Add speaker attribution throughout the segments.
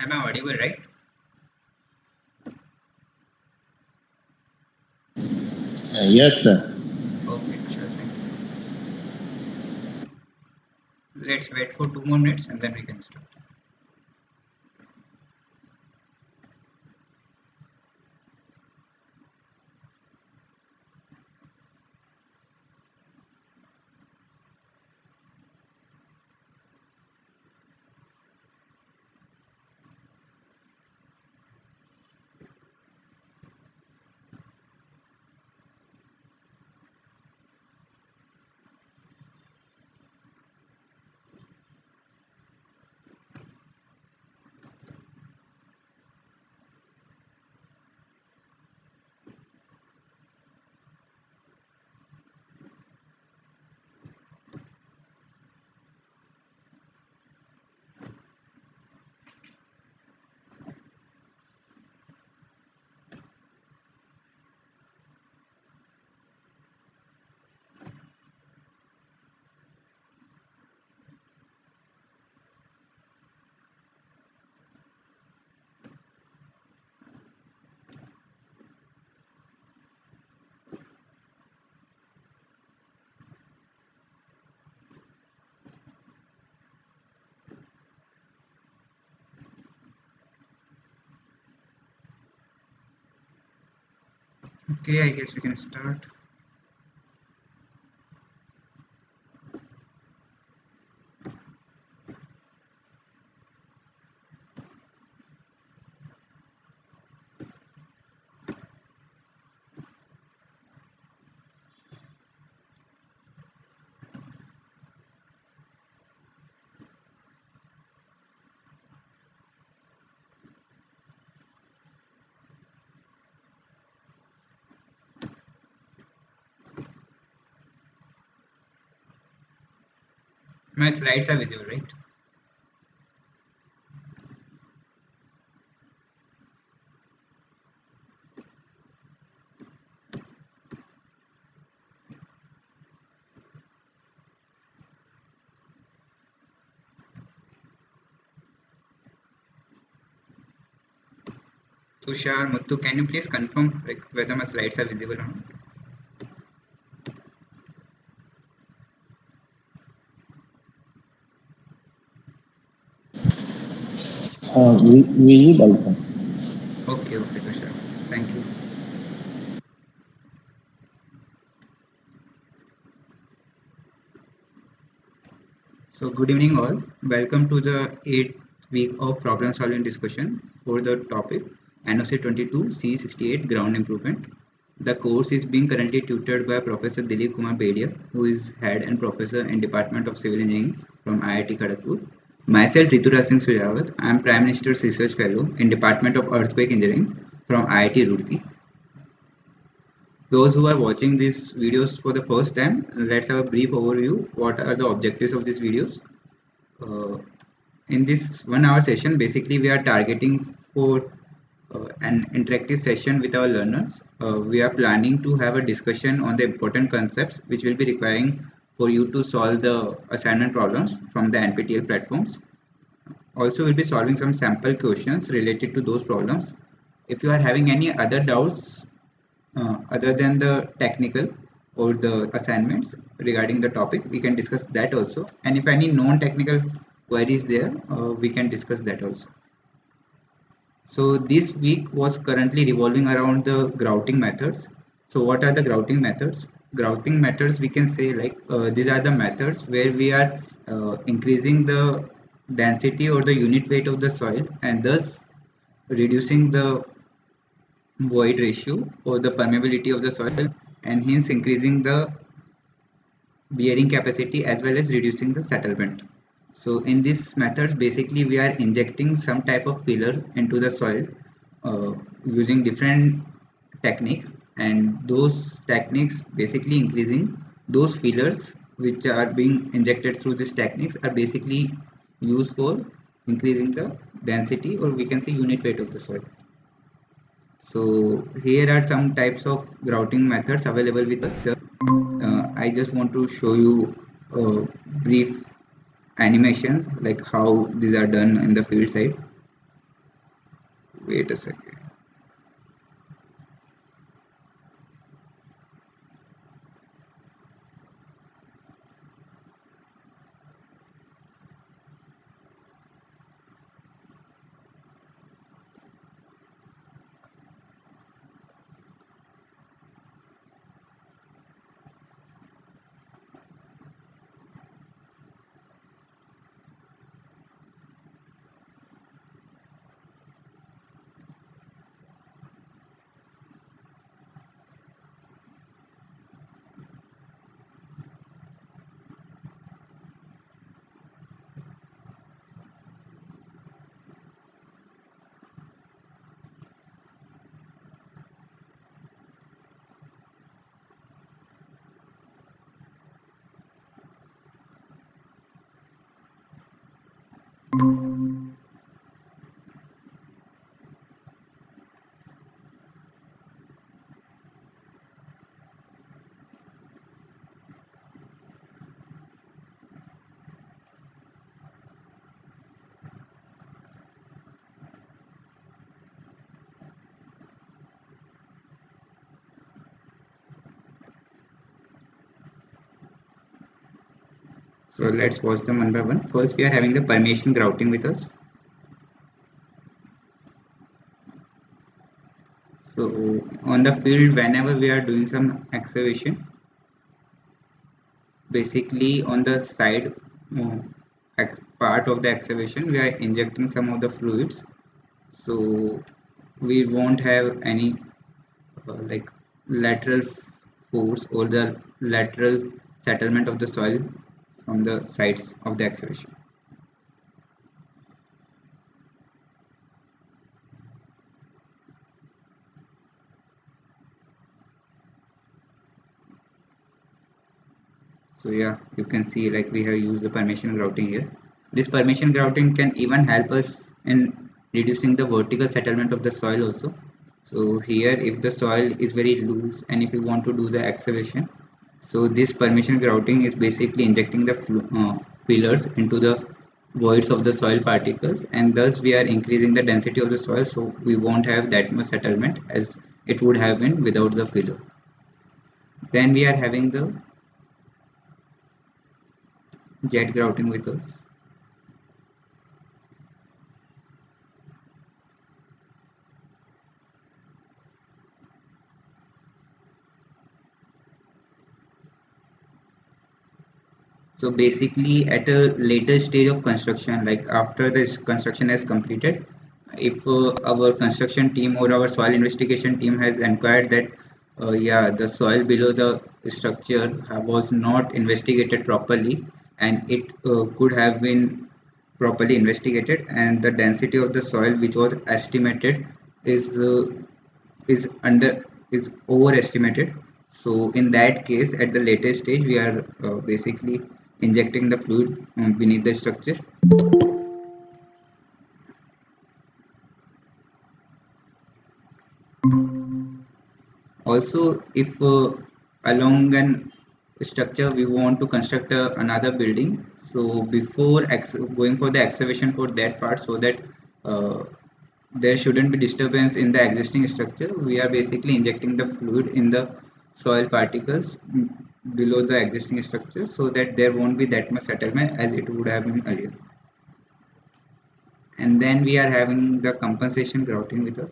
Speaker 1: Am I audible, right?
Speaker 2: Yes, sir.
Speaker 1: Okay, sure, thank you. Let's wait for 2 more minutes and then we can start. Okay, I guess we can start. My slides are visible, right? Tushar, Muthu, can you please confirm like whether my slides are visible or not?
Speaker 2: Visible, sir.
Speaker 1: Okay, okay, Tushar. Thank you. So, good evening, all. Welcome to the 8th week of problem solving discussion for the topic NOC 22 C68 ground improvement. The course is being currently tutored by Professor Dilip Kumar Bedia, who is head and professor in Department of Civil Engineering from IIT Kharagpur. Myself, Rituraj Singh Sujawat, I am Prime Minister's Research Fellow in Department of Earthquake Engineering from IIT Roorkee. Those who are watching these videos for the first time, let's have a brief overview. What are the objectives of these videos? Uh, in this 1 hour session, basically we are targeting for an interactive session with our learners. We are planning to have a discussion on the important concepts which will be requiring for you to solve the assignment problems from the NPTEL platforms. Also, we'll be solving some sample questions related to those problems. If you are having any other doubts other than the technical or the assignments regarding the topic, we can discuss that also. And if any non-technical queries there, we can discuss that also. So this week was currently revolving around the grouting methods. So what are the grouting methods? Grouting methods, we can say like these are the methods where we are increasing the density or the unit weight of the soil and thus reducing the void ratio or the permeability of the soil and hence increasing the bearing capacity as well as reducing the settlement. So in this method, basically we are injecting some type of filler into the soil using different techniques, and those techniques basically increasing those fillers which are being injected through these techniques are basically used for increasing the density or we can say unit weight of the soil. So here are some types of grouting methods available with us. I just want to show you brief animations like how these are done in the field side. Wait a second. So let's watch them one by one. First, we are having the permeation grouting with us. So on the field, whenever we are doing some excavation, basically on the side part of the excavation, we are injecting some of the fluids. So we won't have any like lateral force or the lateral settlement of the soil from the sides of the excavation. So yeah, you can see like we have used the permeation grouting here. This permeation grouting can even help us in reducing the vertical settlement of the soil also. So here if the soil is very loose and if you want to do the excavation, so this permeation grouting is basically injecting the fillers into the voids of the soil particles, and thus we are increasing the density of the soil, so we won't have that much settlement as it would have been without the filler. Then we are having the jet grouting with us. So basically, at a later stage of construction, like after this construction has completed, if our construction team or our soil investigation team has inquired that, yeah, the soil below the structure was not investigated properly, and it could have been properly investigated, and the density of the soil which was estimated is uh, is under is overestimated. So in that case, at the latest stage, we are basically injecting the fluid beneath the structure. Also, if along an structure we want to construct another building, so before going for the excavation for that part, so that uh, there shouldn't be disturbance in the existing structure, we are basically injecting the fluid in the soil particles below the existing structure, so that there won't be that much settlement as it would have been earlier. And then we are having the compensation grouting with us.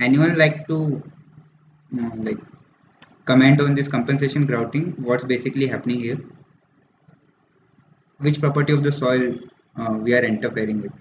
Speaker 1: Anyone like to like comment on this compensation grouting? What's basically happening here? Which property of the soil we are interfering with?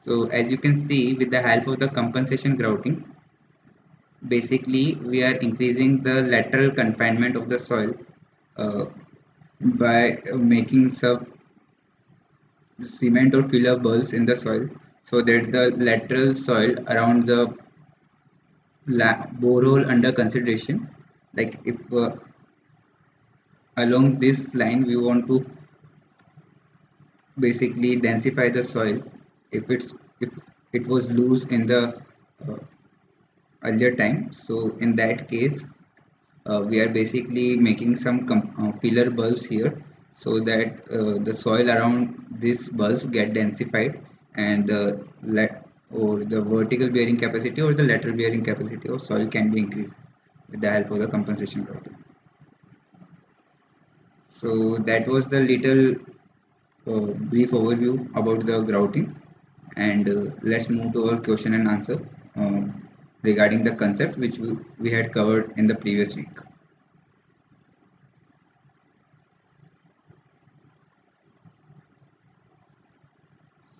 Speaker 1: So as you can see, with the help of the compensation grouting, basically we are increasing the lateral confinement of the soil uh, by making some cement or filler bulbs in the soil, so that the lateral soil around the borehole under consideration, like if along this line we want to basically densify the soil, if it was loose in the uh, earlier time, so in that case we are basically making some filler bulbs here, so that the soil around these bulbs get densified, and or the vertical bearing capacity or the lateral bearing capacity of soil can be increased with the help of the compensation grouting. So that was the little brief overview about the grouting, and let's move to our question and answer regarding the concept which we had covered in the previous week.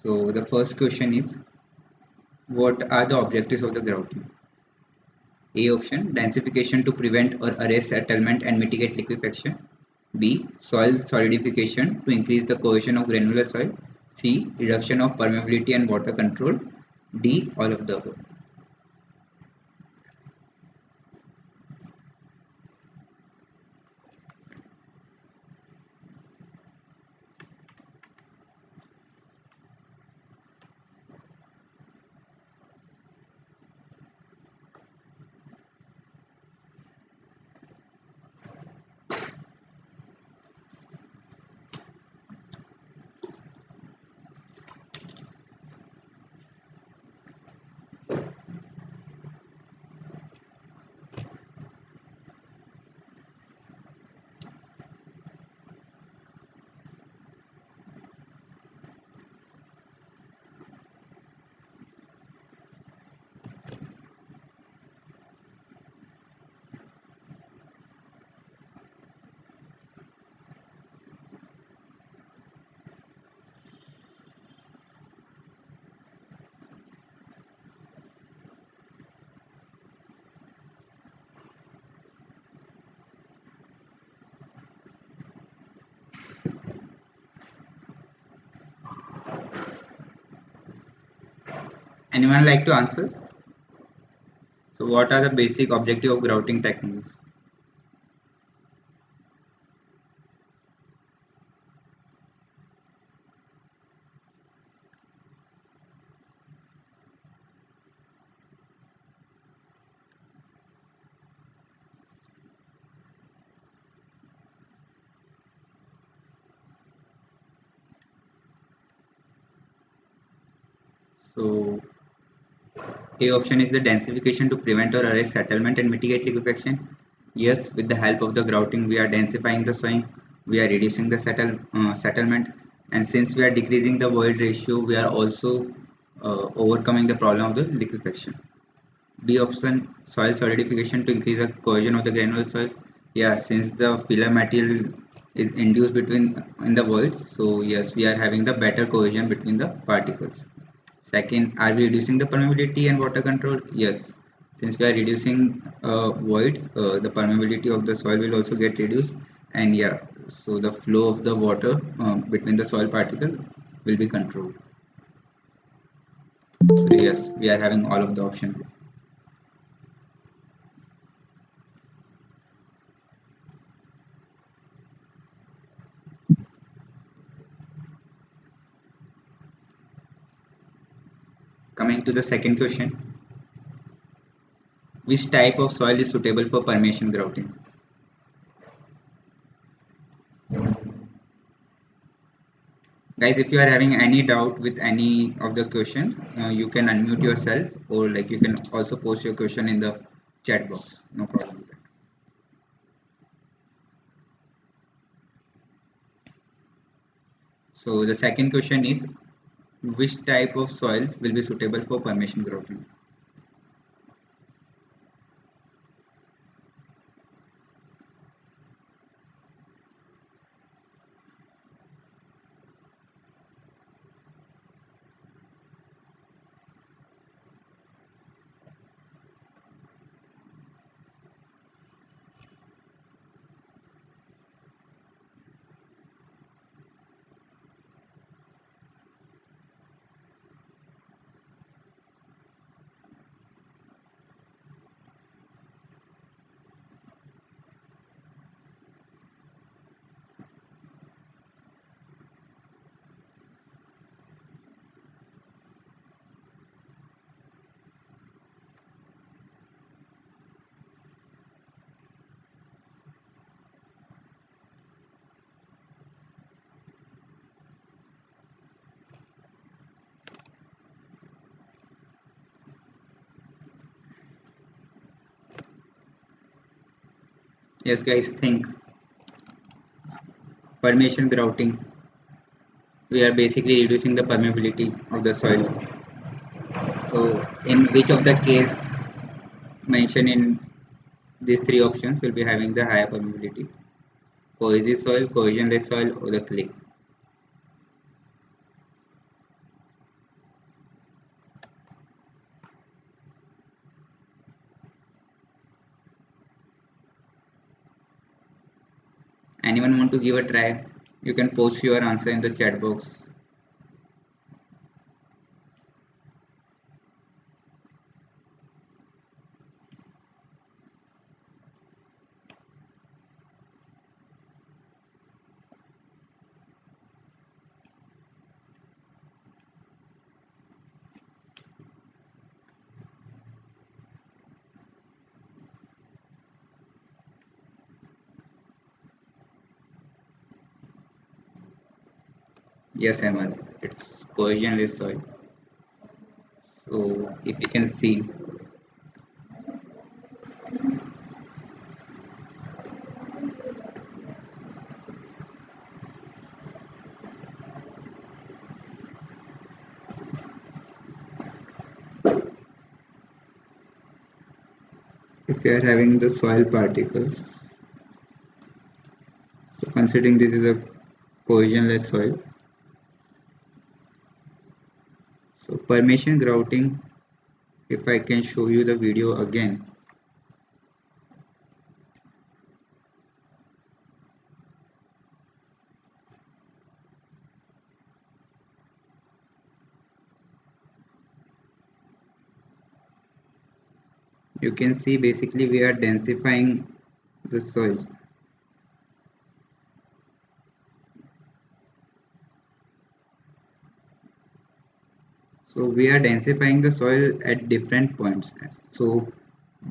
Speaker 1: So the first question is, what are the objectives of the grouting? A option, densification to prevent or arrest settlement and mitigate liquefaction. B, soil solidification to increase the cohesion of granular soil. C, reduction of permeability and water control. D, all of the above. Anyone like to answer? So what are the basic objective of grouting techniques? So A option is the densification to prevent or arrest settlement and mitigate liquefaction. Yes, with the help of the grouting, we are densifying the soil, we are reducing the settlement, and since we are decreasing the void ratio, we are also overcoming the problem of the liquefaction. B option, soil solidification to increase the cohesion of the granular soil. Yeah, since the filler material is induced between in the voids, so yes, we are having the better cohesion between the particles. Second, are we reducing the permeability and water control? Yes, since we are reducing voids, the permeability of the soil will also get reduced, and yeah, so the flow of the water between the soil particle will be controlled. So yes, we are having all of the options. Coming to the second question, which type of soil is suitable for permeation grouting? Guys, if you are having any doubt with any of the question, you can unmute yourself, or like you can also post your question in the chat box. No problem with that. So the second question is, which type of soil will be suitable for permeation grouting? Yes, guys, think permeation grouting. We are basically reducing the permeability of the soil. So, in which of the case mentioned in these three options will be having the higher permeability? Cohesive soil, cohesionless soil, or the clay? Anyone want to give a try? You can post your answer in the chat box. Yes, Ahmad, it's cohesionless soil. So if you can see, if you are having the soil particles, so considering this is a cohesionless soil, so permeation grouting, if I can show you the video again, you can see basically we are densifying the soil. So we are densifying the soil at different points. So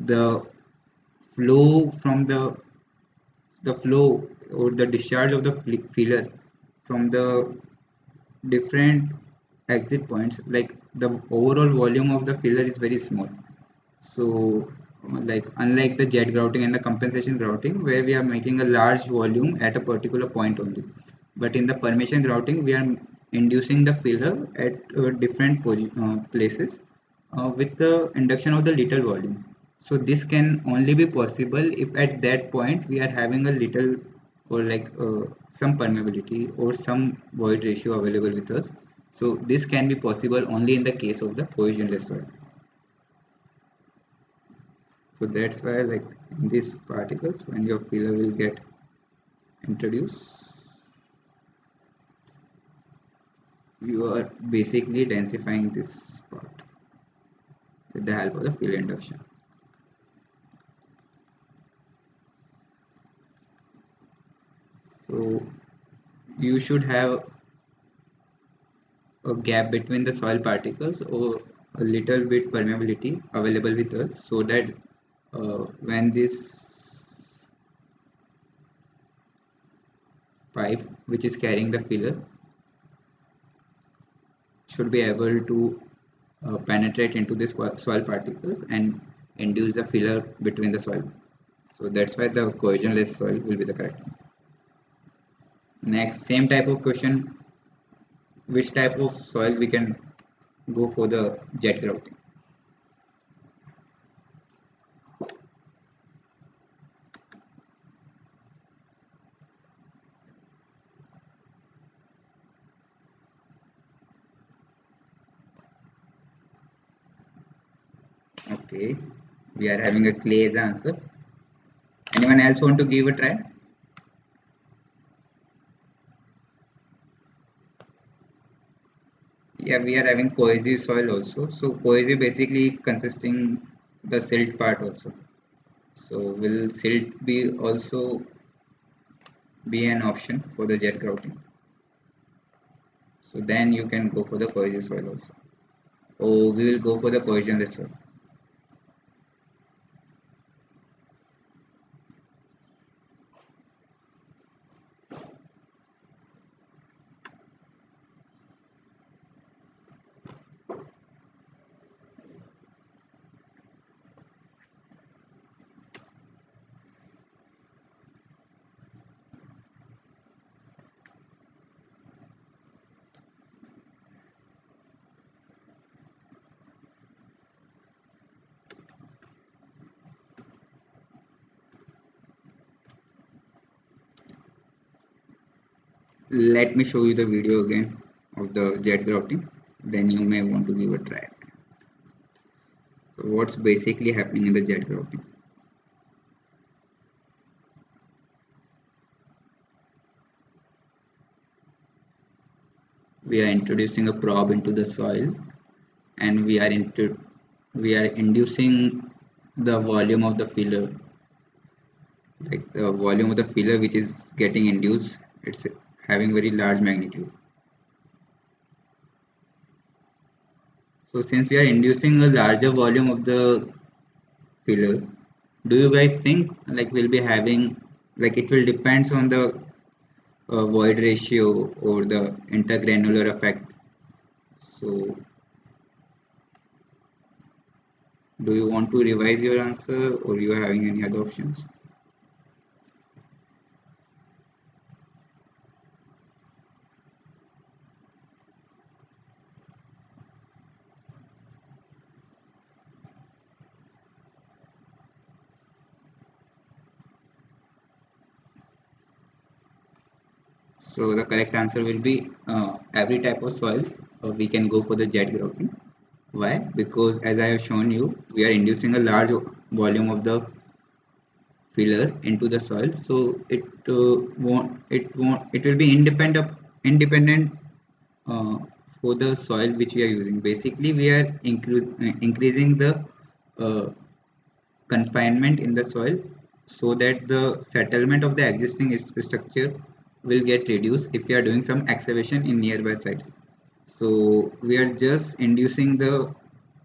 Speaker 1: the flow from the flow or the discharge of the filler from the different exit points, like the overall volume of the filler is very small. So like unlike the jet grouting and the compensation grouting where we are making a large volume at a particular point only, but in the permeation grouting we are inducing the filler at different places with the induction of the little volume. So this can only be possible if at that point we are having a little or like some permeability or some void ratio available with us. So this can be possible only in the case of the cohesionless soil. So that's why like in these particles when your filler will get introduced, you are basically densifying this part with the help of the filler induction. So you should have a gap between the soil particles or a little bit permeability available with us so that when this pipe which is carrying the filler should be able to penetrate into the soil particles and induce the filler between the soil. So that's why the cohesionless soil will be the correct answer. Next, same type of question, which type of soil we can go for the jet grouting? Okay, we are having a clay as answer. Anyone else want to give a try? Yeah, we are having cohesive soil also. So cohesive basically consisting the silt part also. So will silt be also be an option for the jet grouting? So then you can go for the cohesive soil also. Or we will go for the cohesionless soil. Let me show you the video again of the jet grouting. Then you may want to give a try. So what's basically happening in the jet grouting? We are introducing a probe into the soil, and we are inducing the volume of the filler, like the volume of the filler which is getting induced. It's having very large magnitude. So since we are inducing a larger volume of the filler, do you guys think like we'll be having, like it will depends on the void ratio or the intergranular effect? So do you want to revise your answer, or you are having any other options? So the correct answer will be every type of soil we can go for the jet grouting. Why? Because as I have shown you, we are inducing a large volume of the filler into the soil, so it will be independent for the soil which we are using. Basically, we are increasing the uh, confinement in the soil so that the settlement of the existing structure will get reduced if we are doing some excavation in nearby sites. So we are just inducing the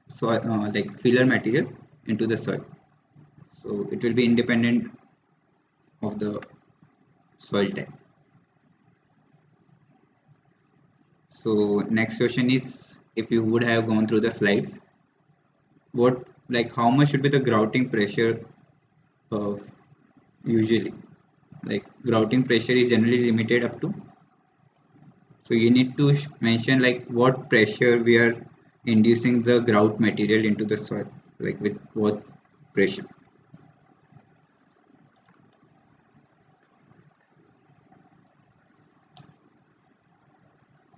Speaker 1: soil, like filler material into the soil. So it will be independent of the soil type. So next question is, if you would have gone through the slides, what, like how much should be the grouting pressure of usually? Like grouting pressure is generally limited up to. So you need to mention like what pressure we are inducing the grout material into the soil, like with what pressure.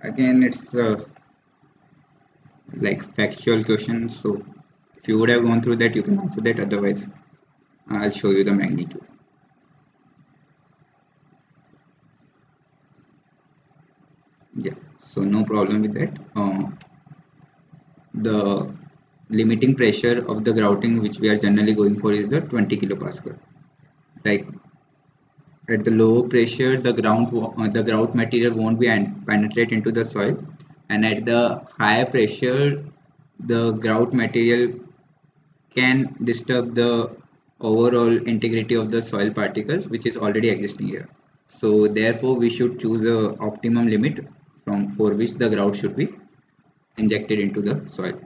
Speaker 1: Again, it's like factual question. So if you would have gone through that, you can answer that. Otherwise, I'll show you the magnitude. Yeah, so no problem with that. The limiting pressure of the grouting which we are generally going for is the 20 kilopascal. Like at the low pressure, the grout material won't be penetrate into the soil, and at the higher pressure, the grout material can disturb the overall integrity of the soil particles which is already existing here. So therefore, we should choose a optimum limit from for which the grout should be injected into the soil.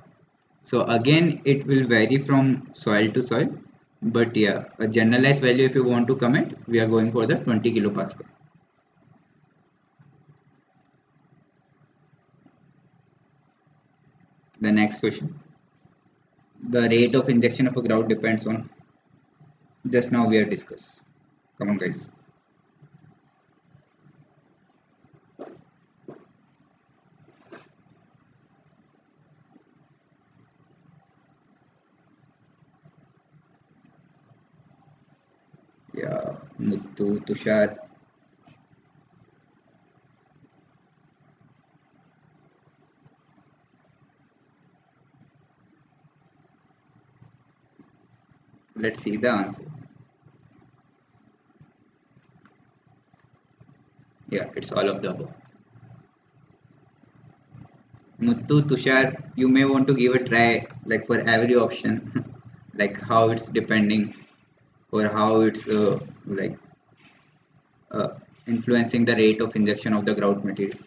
Speaker 1: So again, it will vary from soil to soil, but yeah, a generalized value if you want to comment, we are going for the 20 kilopascal. The next question: the rate of injection of a grout depends on. Just now we are discussed. Come on, guys. Yeah, Muttu, Tushar. Let's see the answer. Yeah, it's all of the above. Muttu, Tushar, you may want to give a try, like for every option, like how it's depending or how it's like uh, influencing the rate of injection of the grout material.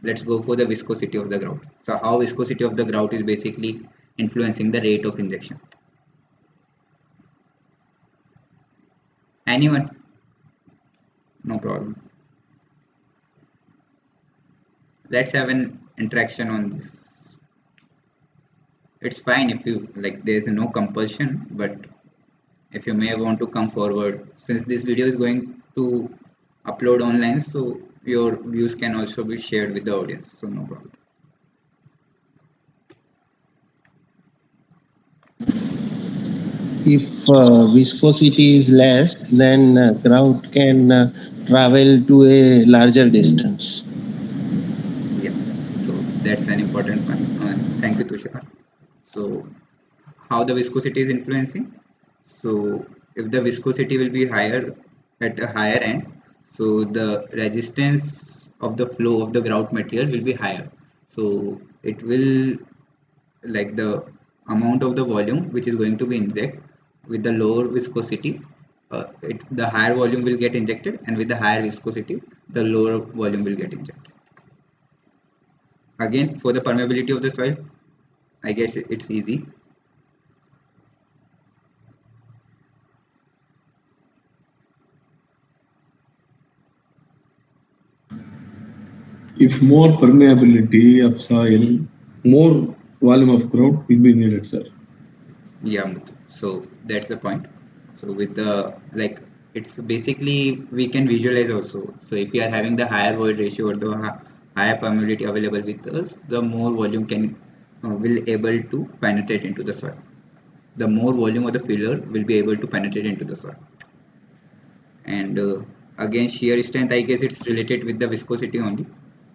Speaker 1: Let's go for the viscosity of the grout. So how viscosity of the grout is basically influencing the rate of injection. Anyone? No problem. Let's have an interaction on this. It's fine if you like, there's no compulsion, but if you may want to come forward, since this video is going to upload online, so your views can also be shared with the audience, so no problem.
Speaker 2: If viscosity is less, then grout can travel to a larger distance.
Speaker 1: Yeah, so that's an important point. Thank you, Tushar. So how the viscosity is influencing? So if the viscosity will be higher at a higher end, so the resistance of the flow of the grout material will be higher. So it will, like, the amount of the volume which is going to be injected with the lower viscosity, the higher volume will get injected, and with the higher viscosity the lower volume will get injected. Again, for the permeability of the soil, I guess it's easy.
Speaker 3: If more permeability of soil, more volume of grout will be needed, sir.
Speaker 1: Yeah, Muthu. So that's the point. So with the, like, it's basically we can visualize also. So if we are having the higher void ratio or the higher permeability available with us, the more volume can will able to penetrate into the soil. The more volume of the filler will be able to penetrate into the soil. And again, shear strength, I guess it's related with the viscosity only.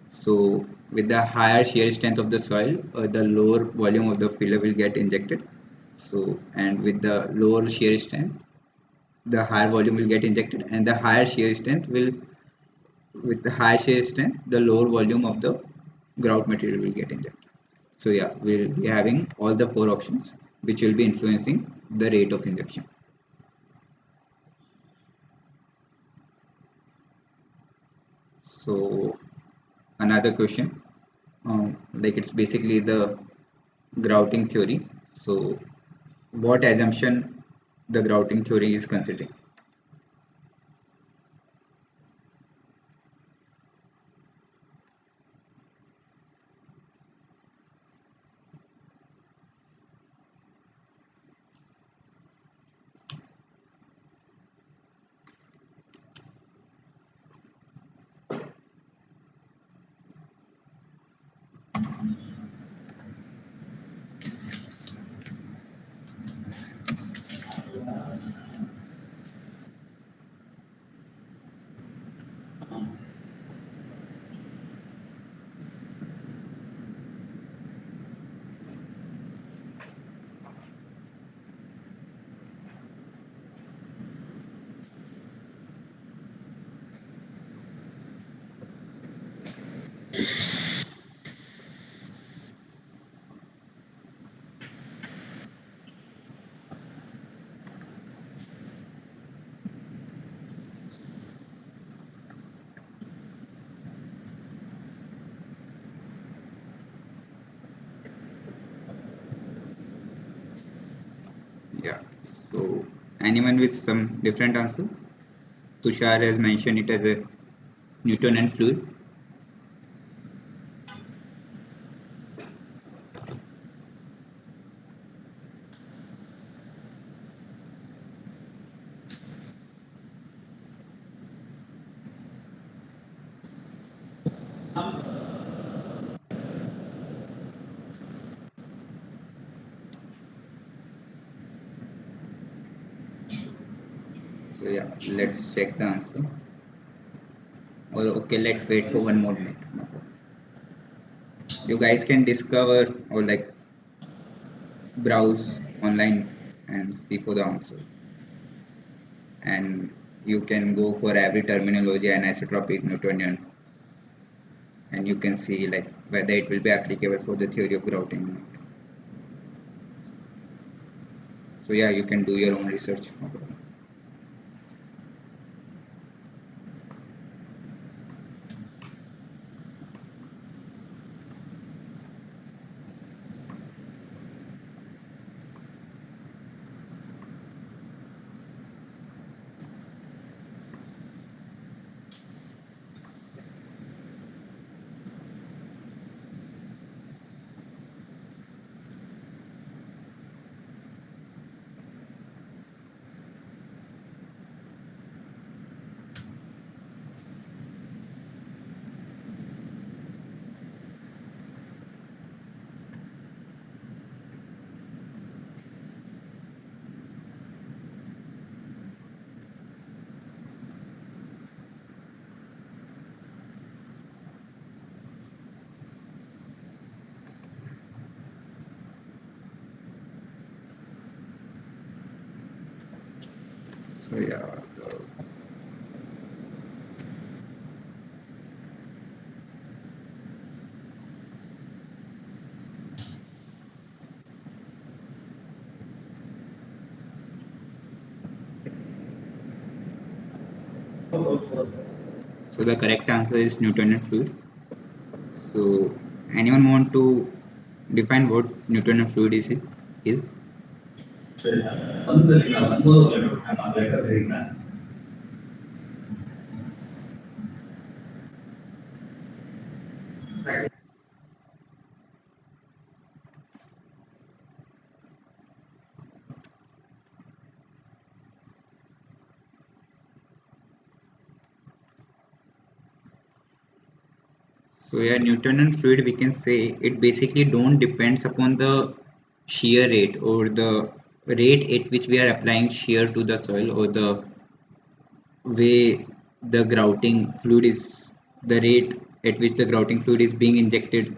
Speaker 1: So with the higher shear strength of the soil, the lower volume of the filler will get injected. So, and with the lower shear strength, the higher volume will get injected, and the higher shear strength will, with the higher shear strength, the lower volume of the grout material will get injected. So yeah, we'll be having all the four options which will be influencing the rate of injection. So another question, like, it's basically the grouting theory. So what assumption the grouting theory is considering? Yeah. So anyone with some different answer? Tushar has mentioned it as a Newton and fluid. So yeah, let's check the answer. Or okay, let's wait for 1 more minute. You guys can discover or, like, browse online and see for the answer. And you can go for every terminology and isotropic Newtonian, and you can see, like, whether it will be applicable for the theory of grouting or not. So yeah, you can do your own research. No problem. So yeah, so the correct answer is Newtonian fluid. So anyone want to define what Newtonian fluid is? So yeah, Newtonian fluid, we can say it basically don't depends upon the shear rate or the rate at which we are applying shear to the soil, or the way the grouting fluid is, the rate at which the grouting fluid is being injected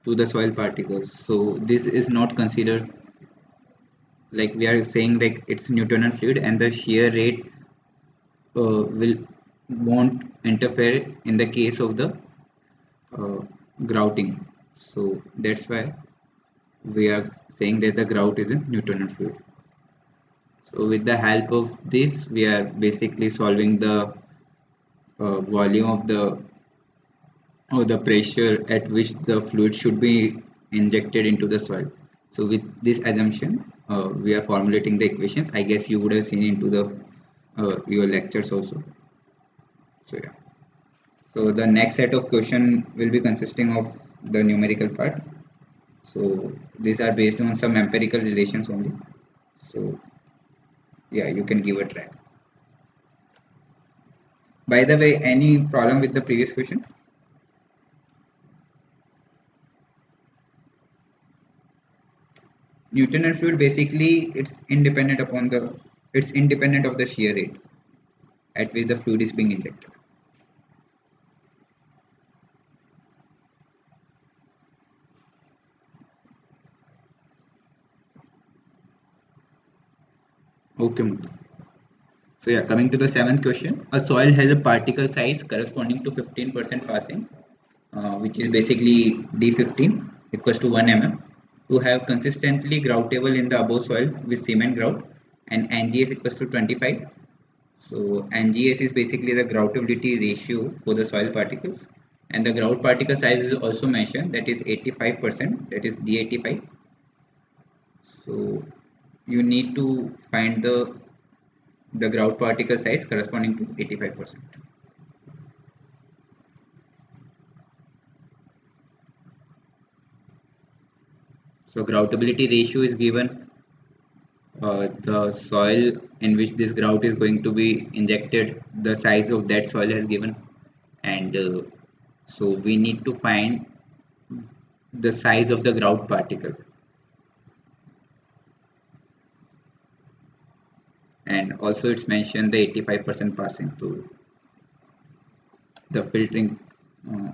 Speaker 1: to the soil particles. So this is not considered, like we are saying like it's Newtonian fluid, and the shear rate will won't interfere in the case of the uh, grouting. So that's why we are saying that the grout is a Newtonian fluid. So with the help of this, we are basically solving the volume of the, or the pressure at which the fluid should be injected into the soil. So with this assumption, we are formulating the equations. I guess you would have seen into the your lectures also. So yeah. So the next set of question will be consisting of the numerical part. So these are based on some empirical relations only. So yeah, you can give a try. By the way, any problem with the previous question? Newtonian fluid basically it's independent of the shear rate at which the fluid is being injected. Okay, Muthu. So yeah, coming to the seventh question, a soil has a particle size corresponding to 15% passing, which is basically D15 equals to 1 mm, to have consistently groutable in the above soil with cement grout, and NGS equals to 25. So NGS is basically the groutability ratio for the soil particles, and the grout particle size is also mentioned, that is 85%, that is D85. So you need to find the grout particle size corresponding to 85%. So groutability ratio is given, the soil in which this grout is going to be injected, the size of that soil has given, and so we need to find the size of the grout particle, and also it's mentioned the 85% passing to the filtering. uh,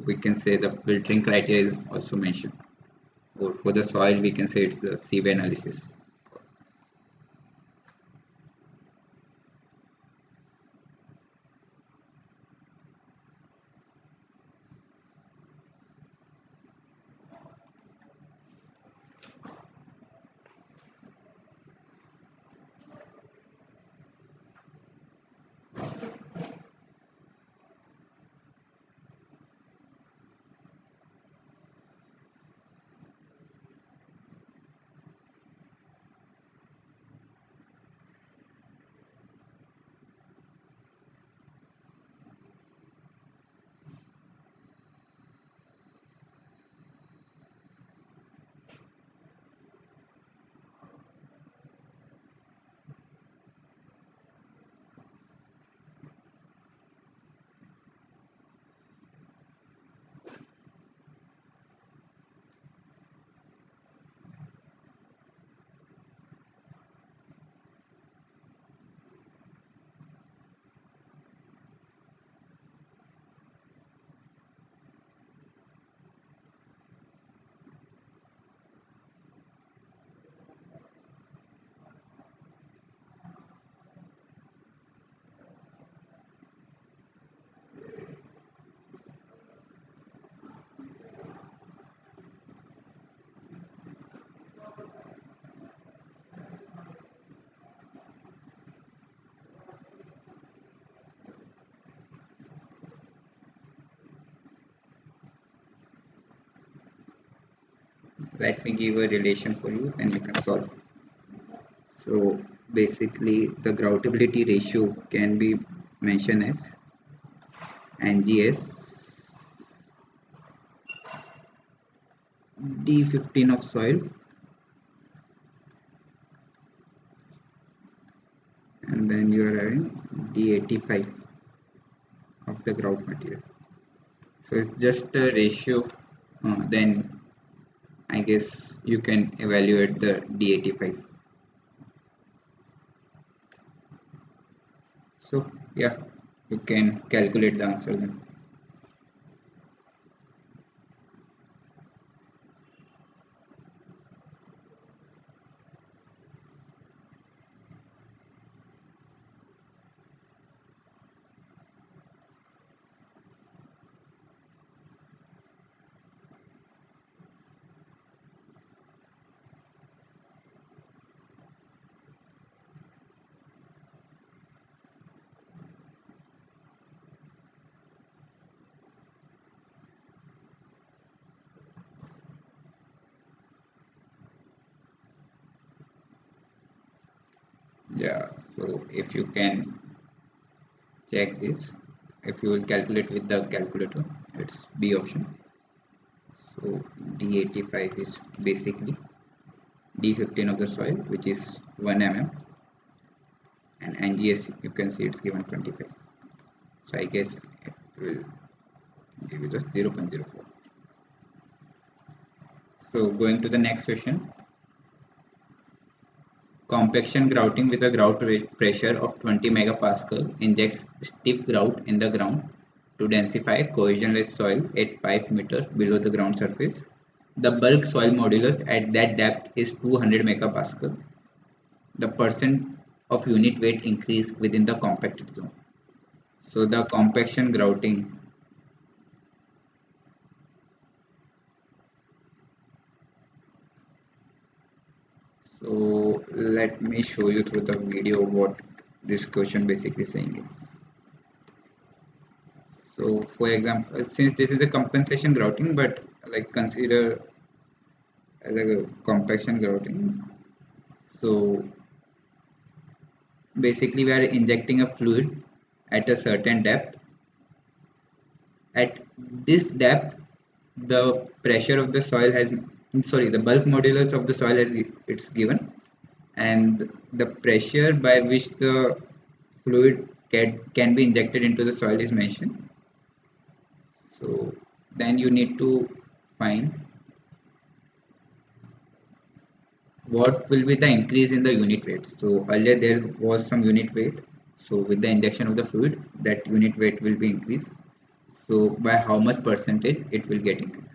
Speaker 1: we can say the filtering criteria is also mentioned, or for the soil we can say it's the sieve analysis. let me give a relation for you and you can solve. So basically the groutability ratio can be mentioned as NGS D15 of soil and then you are having D85 of the grout material. So it's just a ratio, then I guess you can evaluate the D85. So yeah, you can calculate the answer then. Yeah, so if you can check this, if you will calculate with the calculator, it's B option. So D85 is basically D15 of the soil, which is 1 mm, and NGS you can see it's given 25. So I guess it will give you the 0.04. So going to the next question. Compaction grouting with a grout pressure of 20 megapascal injects stiff grout in the ground to densify cohesionless soil at 5 meters below the ground surface. The bulk soil modulus at that depth is 200 megapascal. The percent of unit weight increase within the compacted zone. So the compaction grouting. So let me show you through the video what this question basically saying is. So for example, since this is a compensation grouting, but like consider as a compaction grouting. So basically we are injecting a fluid at a certain depth. At this depth, the pressure of the soil has, sorry, the bulk modulus of the soil has it's given, and the pressure by which the fluid can be injected into the soil is mentioned. So then you need to find what will be the increase in the unit weight. So earlier there was some unit weight. So with the injection of the fluid, that unit weight will be increased. So by how much percentage it will get increased.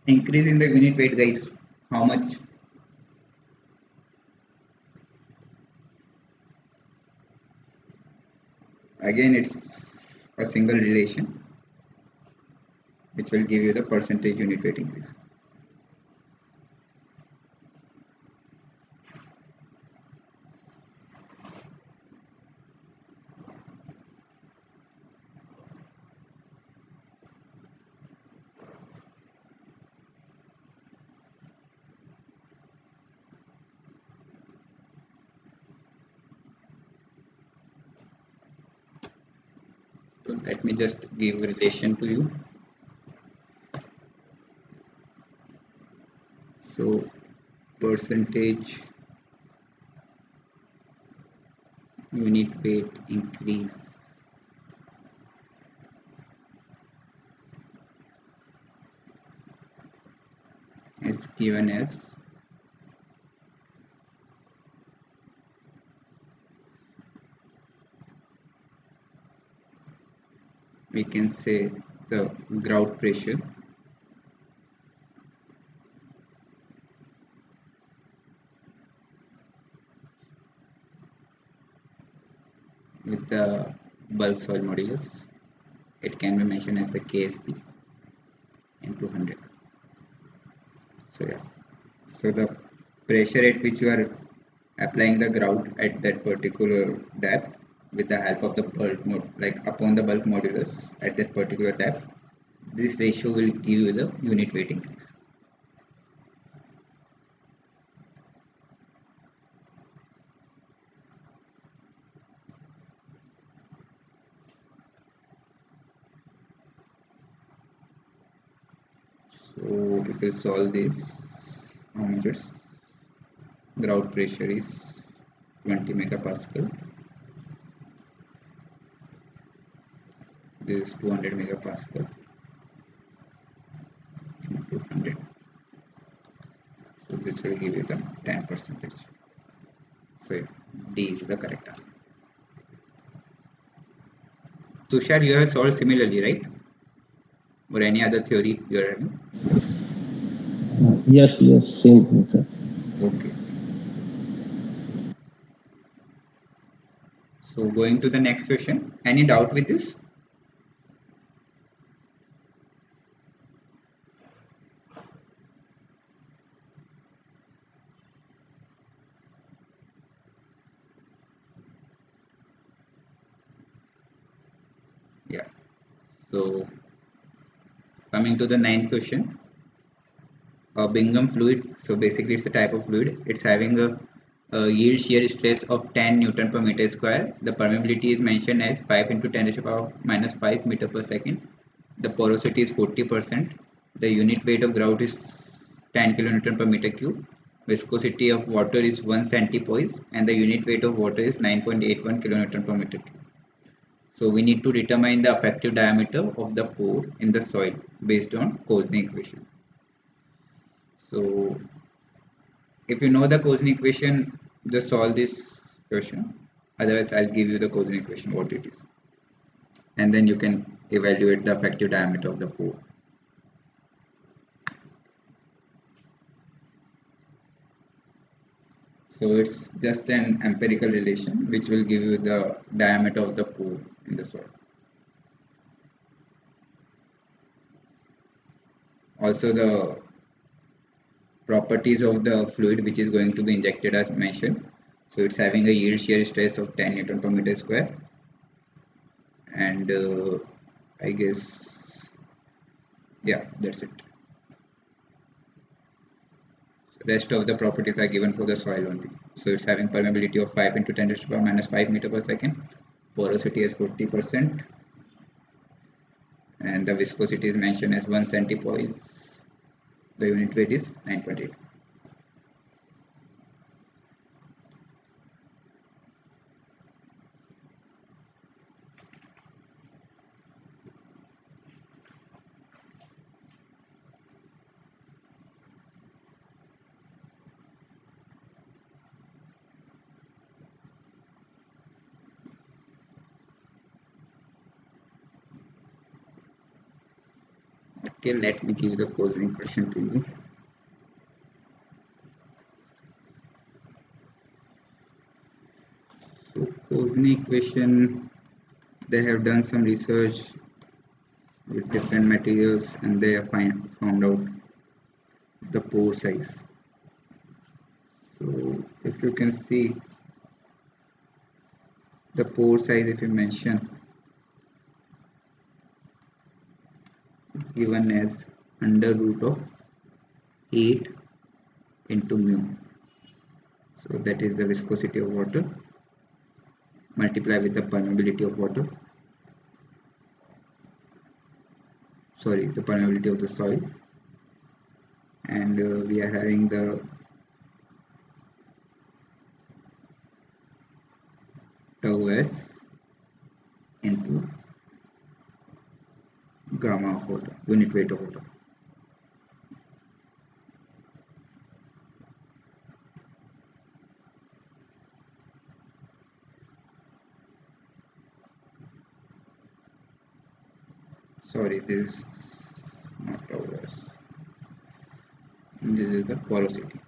Speaker 1: Increase in the unit weight, guys. How much? Again, it's a single relation which will give you the percentage unit weight increase. let me just give relation to you. So percentage unit weight increase is given as we can say the grout pressure with the bulk soil modulus. It can be mentioned as the KSP into 100. So yeah, so the pressure at which you are applying the grout at that particular depth with the help of the bulk like upon the bulk modulus at that particular depth, this ratio will give you the unit weight increase. So if we solve this, how much is grout pressure is 20 megapascal. This is 200 megapascal into 100. So this will give you the 10 percentage. So D is the correct answer. Tushar, you have solved similarly, right? Or any other theory you are having?
Speaker 2: Yes, yes, same thing, sir.
Speaker 1: Okay. So going to the next question. Any doubt with this? Yeah. So coming to the ninth question. A Bingham fluid. So basically it's a type of fluid. It's having a yield shear stress of 10 Newton per meter square. The permeability is mentioned as 5 into 10 to the power minus 5 meter per second. The porosity is 40%. The unit weight of grout is 10 kilonewton per meter cube. Viscosity of water is 1 centipoise and the unit weight of water is 9.81 kilonewton per meter cube. So we need to determine the effective diameter of the pore in the soil based on Kozny equation. So if you know the Kozny equation, just solve this question. Otherwise, I'll give you the Kozny equation, what it is. And then you can evaluate the effective diameter of the pore. So it's just an empirical relation which will give you the diameter of the pore in the soil. Also the properties of the fluid which is going to be injected as mentioned. So it's having a yield shear stress of 10 Newton per meter square. And I guess, yeah, that's it. Rest of the properties are given for the soil only. So it's having permeability of 5 into 10 to the power minus 5 meter per second. Porosity is 40%. And the viscosity is mentioned as 1 centipoise. The unit weight is 9.8. Okay, let me give the Kozny question to you. So Kozny equation, they have done some research with different materials and they have found out the pore size. So if you can see the pore size, if you mention, is given as under root of 8 into mu. So that is the viscosity of water multiply with the permeability of water sorry, the permeability of the soil, and we are having the tau s into gamma of water, unit weight of water. Sorry, this is not tau s. This is the porosity.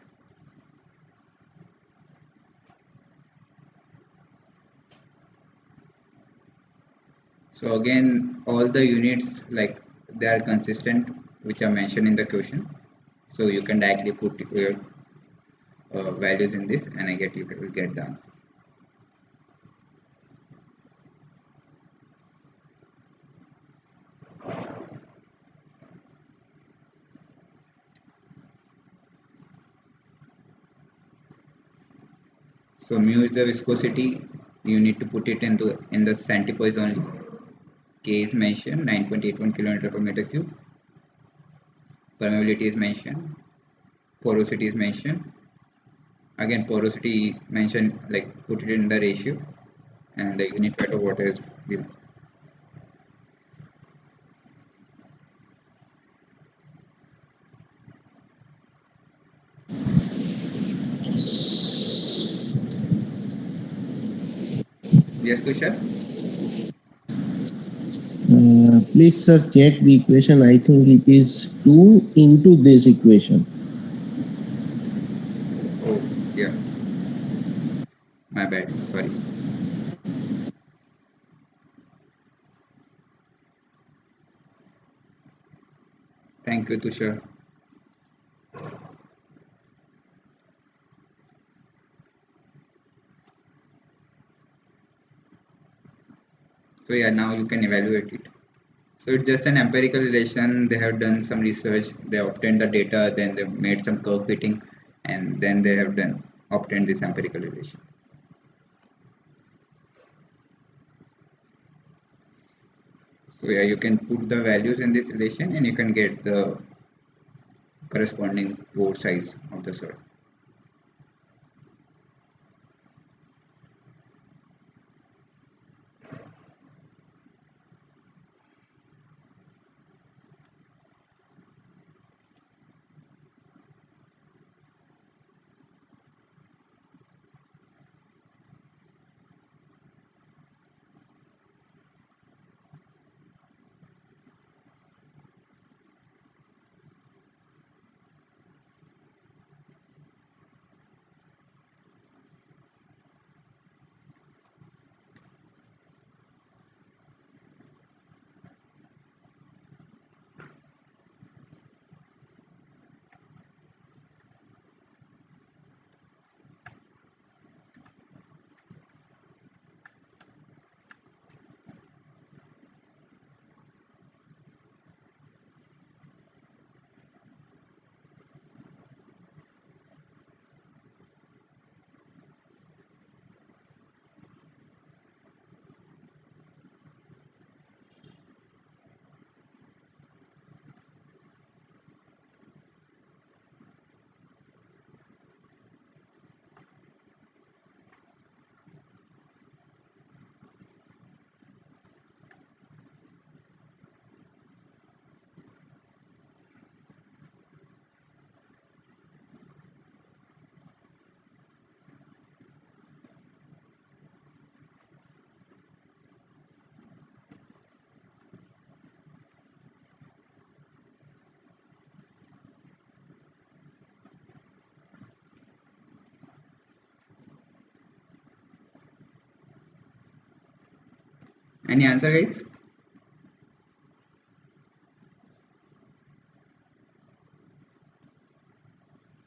Speaker 1: So again, all the units like they are consistent, which are mentioned in the question. So you can directly put your values in this, and you will get the answer. So mu is the viscosity. You need to put it in the centipoise only. K is mentioned 9.81 kilometer per meter cube. Permeability is mentioned. Porosity is mentioned. Again, porosity mentioned, like put it in the ratio, and the unit weight of water is given. Yes, Tushar.
Speaker 2: Please, sir, check the equation. I think it is 2 into this equation.
Speaker 1: Oh, yeah. My bad. Sorry. Thank you, Tushar. So yeah, now you can evaluate it. So it's just an empirical relation. They have done some research. They obtained the data. Then they made some curve fitting, and then they have done obtained this empirical relation. So yeah, you can put the values in this relation, and you can get the corresponding pore size of the soil. Any answer, guys?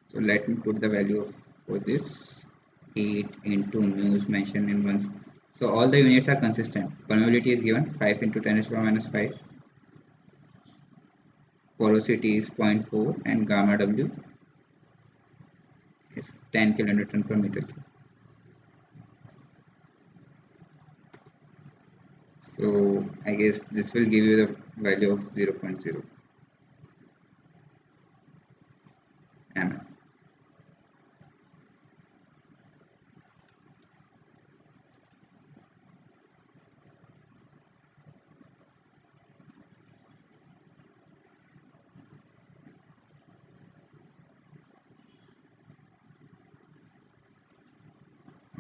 Speaker 1: So let me put the value of for this 8 into mu is mentioned in one. So all the units are consistent. Permeability is given 5 into 10 to the power minus 5. Porosity is zero point 0.4 and gamma W is 10 kilonewton per meter cube. So I guess this will give you the value of 0.0 mm.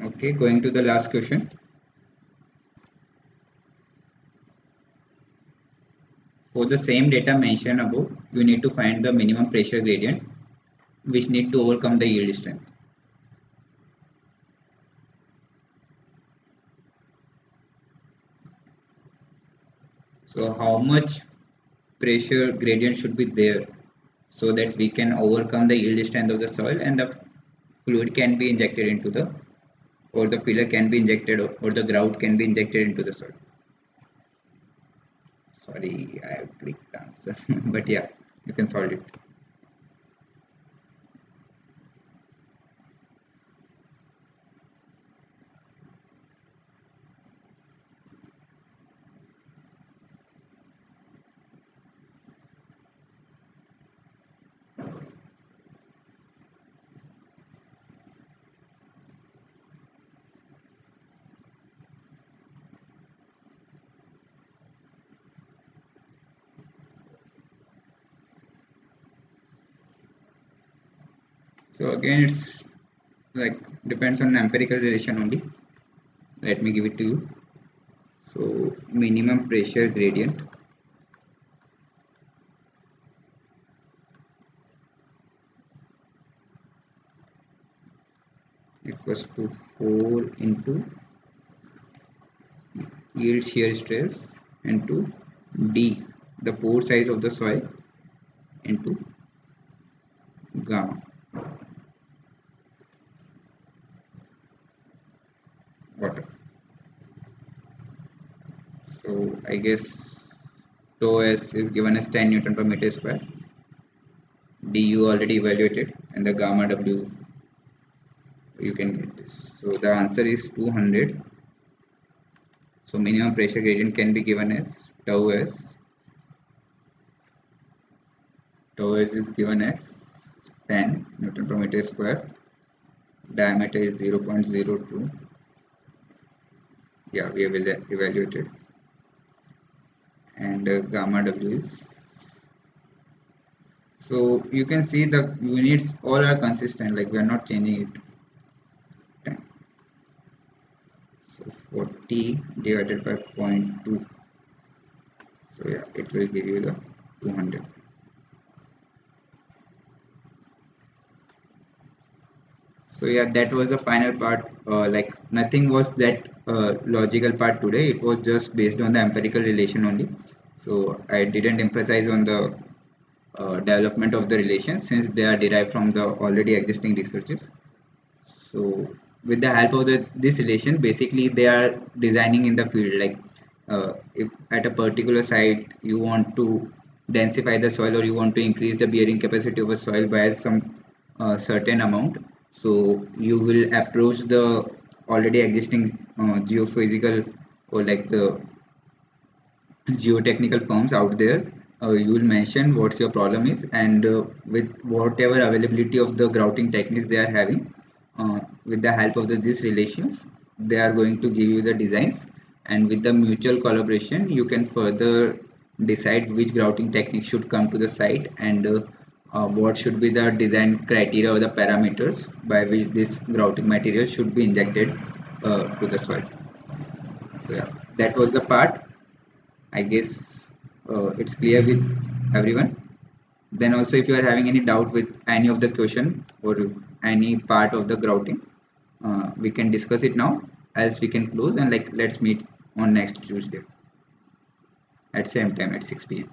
Speaker 1: Okay, going to the last question. For the same data mentioned above, you need to find the minimum pressure gradient which need to overcome the yield strength. So how much pressure gradient should be there so that we can overcome the yield strength of the soil and the fluid can be injected into the, or the filler can be injected, or the grout can be injected into the soil. Sorry, I have clicked answer, but yeah, you can solve it. So again, it's like depends on empirical relation only. Let me give it to you. So minimum pressure gradient equals to 4 into yield shear stress into D, the pore size of the soil, into gamma water. So I guess tau s is given as 10 Newton per meter square. Du already evaluated, and the gamma W you can get this. So the answer is 200. So minimum pressure gradient can be given as tau s. Tau s is given as 10 Newton per meter square. Diameter is 0.02. Yeah, we have evaluated. And gamma W is, so you can see the units all are consistent, like we are not changing it. 10. So 40 divided by 0.2. So yeah, it will give you the 200. So yeah, that was the final part. Like nothing was that logical part today. It was just based on the empirical relation only. So I didn't emphasize on the development of the relations since they are derived from the already existing researches. So with the help of this relation, basically they are designing in the field. Like if at a particular site you want to densify the soil or you want to increase the bearing capacity of a soil by some certain amount, so you will approach the already existing geophysical or like the geotechnical firms out there. You will mention what's your problem is, and with whatever availability of the grouting techniques they are having, with the help of these relations, they are going to give you the designs, and with the mutual collaboration you can further decide which grouting technique should come to the site, and what should be the design criteria or the parameters by which this grouting material should be injected to the soil. So yeah, that was the part. I guess it's clear with everyone. Then also, if you are having any doubt with any of the question or any part of the grouting, we can discuss it now. Else we can close and like let's meet on next Tuesday at same time at 6 p.m.